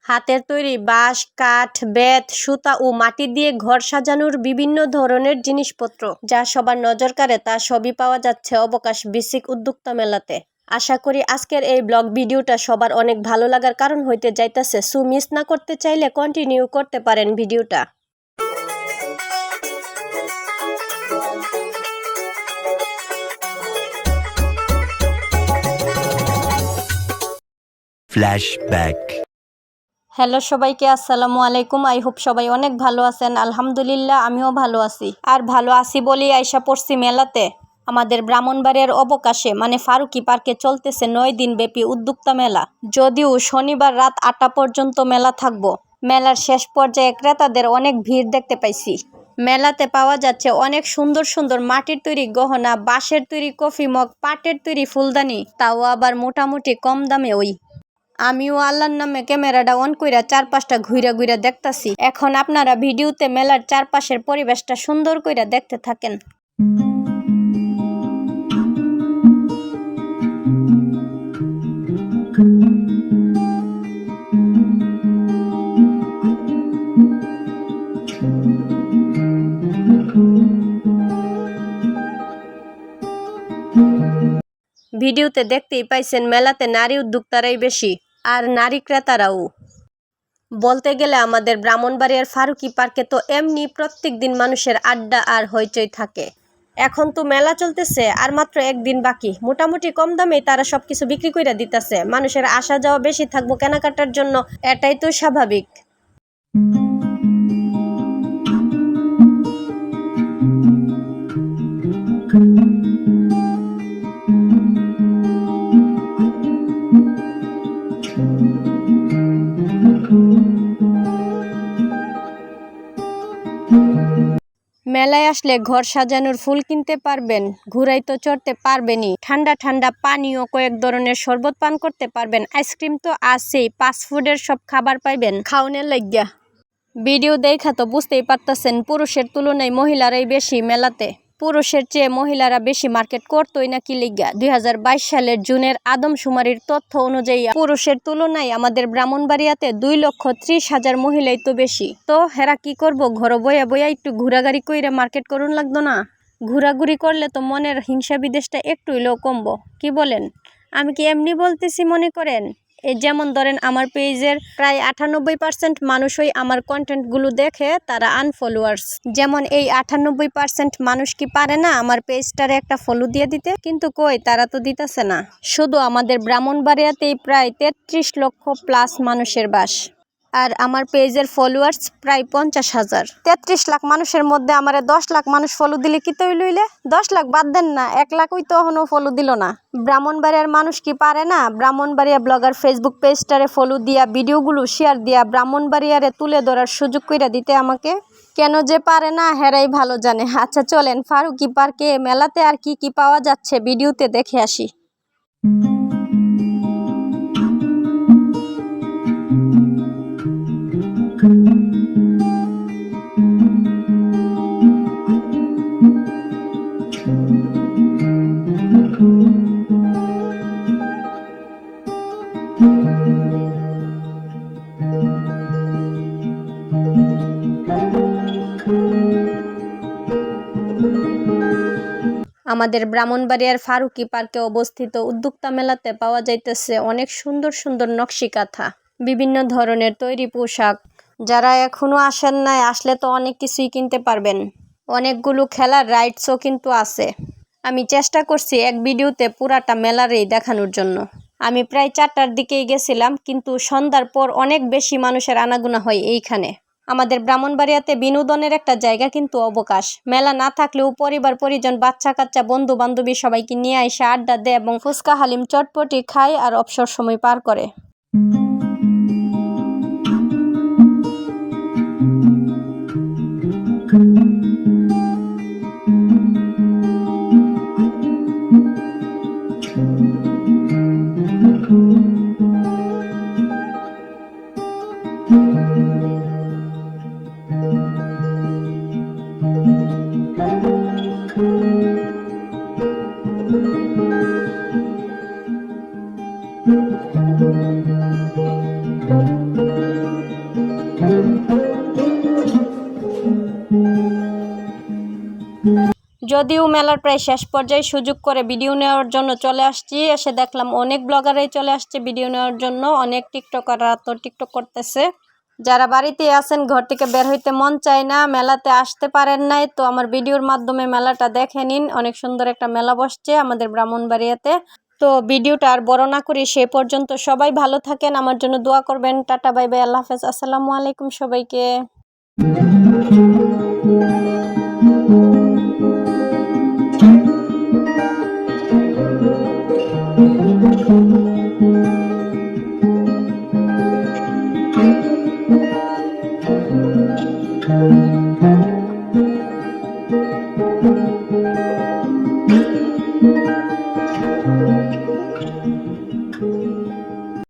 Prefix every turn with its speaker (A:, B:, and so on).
A: হাতের তৈরি বাঁশ, কাঠ, বেত, সুতা ও মাটি দিয়ে ঘর সাজানোর বিভিন্ন ধরনের জিনিসপত্র যা সবার নজর কাড়ে তা সবই পাওয়া যাচ্ছে অবকাশ বেসিক উদ্যোক্তা মেলাতে। আশা করি আজকের এই ব্লগ ভিডিওটা সবার অনেক ভালো লাগার কারণ হইতে যাইতেছে। সো মিস না করতে চাইলে কন্টিনিউ করতে পারেন ভিডিওটা।
B: ফ্ল্যাশব্যাক।
A: হ্যালো সবাইকে, আসসালামু আলাইকুম। আই হোপ সবাই অনেক ভালো আছেন। আলহামদুলিল্লাহ আমিও ভালো আছি। আর ভালো আছি বলেই আইসা পড়ছি মেলাতে। আমাদের ব্রাহ্মণবাড়িয়ার অবকাশে মানে ফারুকি পার্কে চলতেছে 9 দিন ব্যাপী উদ্যোক্তা মেলা। যদিও শনিবার রাত 8টা পর্যন্ত মেলা থাকবো। মেলার শেষ পর্যায়ে ক্রেতাদের অনেক ভিড় দেখতে পাইছি। মেলাতে পাওয়া যাচ্ছে অনেক সুন্দর সুন্দর মাটির তৈরি গহনা, বাঁশের তৈরি কফি মগ, পাটের তৈরি ফুলদানি, তাও আবার মোটামুটি কম দামে। আমিও আল্লাহর নামে ক্যামেরাটা অন কইরা চারপাশটা ঘুইরা ঘুইরা দেখতাছি। এখন আপনারা ভিডিওতে মেলার চারপাশের পরিবেশটা সুন্দর কইরা দেখতে থাকেন। ভিডিওতে দেখতেই পাইছেন মেলাতে নারী উদ্যোক্তারাই বেশি আর নারী ক্রেতারাও। বলতে গেলে আমাদের ব্রাহ্মণবাড়িয়ার ফারুকি পার্কে তো এমনি প্রত্যেক দিন মানুষের আড্ডা আর হইচই থাকে। এখন তো মেলা চলতেছে আর মাত্র একদিন বাকি। মোটামুটি কম দামে তারা সবকিছু বিক্রি করে দিতেছে। মানুষের আসা যাওয়া বেশি থাকবো কেনাকাটার জন্য, এটাই তো স্বাভাবিক। মেলায় আসলে ঘর সাজানোর ফুল কিনতে পারবেন, ঘুরাই তো চড়তে পারবেনই, ঠান্ডা ঠান্ডা পানীয় কয়েক ধরনের শরবত পান করতে পারবেন, আইসক্রিম তো আছেই, ফাস্টফুডের সব খাবার পাইবেন খাওনের লাগিয়া। ভিডিও দেখা তো বুঝতেই পারতেছেন পুরুষের তুলনায় মহিলারাই বেশি মেলাতে। পুরুষের চেয়ে মহিলারা বেশি মার্কেট করতোই না কি লিগা। 2022 সালের জুনের আদমশুমারির তথ্য অনুযায়ী পুরুষের তুলনায় আমাদের ব্রাহ্মণবাড়িয়াতে 2,30,000 মহিলাই তো বেশি। তো হেরা কি করবো, ঘর বইয়া বইয়া একটু ঘোরাঘুরি কইরা মার্কেট করুন লাগতো না? ঘোরাঘুরি করলে তো মনের হিংসা বিদেশটা একটু হইলেও কমবো, কি বলেন? আমি কি এমনি বলতেছি মনে করেন? এই যেমন ধরেন আমার পেজের প্রায় 98% মানুষই আমার কন্টেন্টগুলো দেখে তারা আনফলোয়ার্স। যেমন এই 98% মানুষ কি পারে না আমার পেজটারে একটা ফলো দিয়ে দিতে? কিন্তু কই, তারা তো দিতেছে না। শুধু আমাদের ব্রাহ্মণবাড়িয়াতেই প্রায় 33 লক্ষ প্লাস মানুষের বাস, আর আমার পেজের ফলোয়ার্স প্রায় 50,000। 33 লাখ মানুষের মধ্যে আমার 10 লাখ মানুষ ফলো দিলে কি তৈরি লইলে? 10 লাখ বাদ দেন না, 1 লাখই তো এখনো ফলো দিল না। ব্রাহ্মণবাড়িয়ার মানুষ কি পারে না ব্রাহ্মণবাড়িয়া ব্লগার ফেসবুক পেজটারে ফলো দিয়া ভিডিওগুলো শেয়ার দিয়া ব্রাহ্মণবাড়িয়ারে তুলে ধরার সুযোগ কইরা দিতে আমাকে? কেন যে পারে না হেরাই ভালো জানে। আচ্ছা চলেন ফারুকি পার্কে মেলাতে আর কি কি পাওয়া যাচ্ছে ভিডিওতে দেখে আসি। আমাদের ব্রাহ্মণবাড়িয়ার ফারুকি পার্কে অবস্থিত উদ্যোক্তা মেলাতে পাওয়া যাইতেছে অনেক সুন্দর সুন্দর নকশি কাঁথা, বিভিন্ন ধরনের তৈরি পোশাক। যারা এখনো আসেন নাই, আসলে তো অনেক কিছুই কিনতে পারবেন। অনেকগুলো খেলার রাইডসও কিন্তু আছে। আমি চেষ্টা করছি এক ভিডিওতে পুরাটা মেলারই দেখানোর জন্য। আমি প্রায় 4টার দিকেই গেছিলাম, কিন্তু সন্ধ্যার পর অনেক বেশি মানুষের আনাগোনা হয় এইখানে। আমাদের ব্রাহ্মণবাড়িয়াতে বিনোদনের একটা জায়গা কিন্তু অবকাশ। মেলা না থাকলেও পরিবার পরিজন, বাচ্চা কাচ্চা, বন্ধু বান্ধবী সবাইকে নিয়ে এসে আড্ডা দেয় এবং ফুচকা হালিম চটপটি খায় আর অবসর সময় পার করে। যদিও মেলার প্রায় শেষ পর্যায়ে সুযোগ করে ভিডিও নেওয়ার জন্য চলে আসছি, এসে দেখলাম অনেক ব্লগারই চলে আসছে ভিডিও নেওয়ার জন্য, অনেক টিকটকাররা তো টিকটক করতেছে। যারা বাড়িতে আছেন, ঘর থেকে বের হইতে মন চায় না, মেলাতে আসতে পারেন নাই, তো আমার ভিডিওর মাধ্যমে মেলাটা দেখে নিন। অনেক সুন্দর একটা মেলা বসছে আমাদের ব্রাহ্মণবাড়িয়াতে। তো ভিডিওটা আর বড় না করি, সে পর্যন্ত সবাই ভালো থাকেন, আমার জন্য দোয়া করবেন। টাটা, বাই বাই, আল্লাহ হাফেজ, আসসালামু আলাইকুম সবাইকে।